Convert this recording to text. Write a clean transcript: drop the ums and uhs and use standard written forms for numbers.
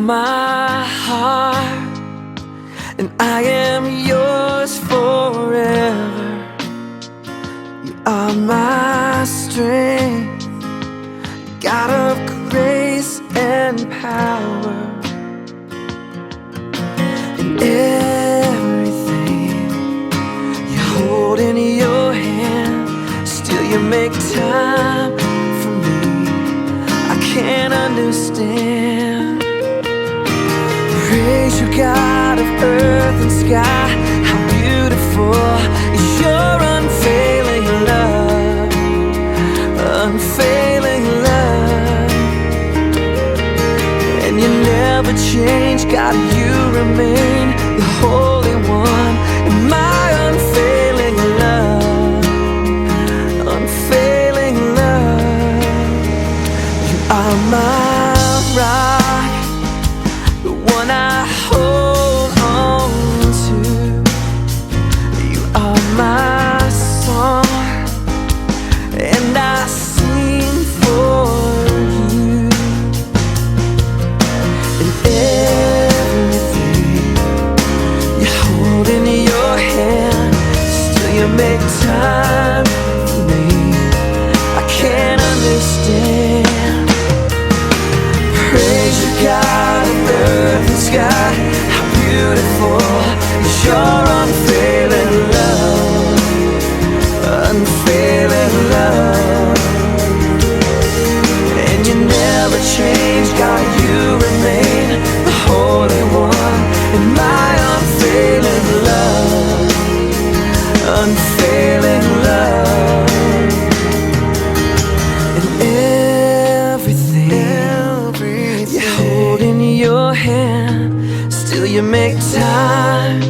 my heart, and I am yours forever. You are my strength, God of grace and power. And everything you hold in your hand, still you make time for me. I can't understand. Praise you, God of earth and sky. How beautiful is your unfailing love, unfailing love. And you never change, God, you remain the Holy One. And my unfailing love, unfailing love. You are my rock, the one I hold on to. You are my song, and I sing for you. And everything you hold in your hand, still you make time for me. I can't understand. Praise you, God of earth and sky. How beautiful is your unfailing love, unfailing love. And you never change, God, you remain the Holy One. And my unfailing love, unfailing love. And everything you hold in your hand, still you make time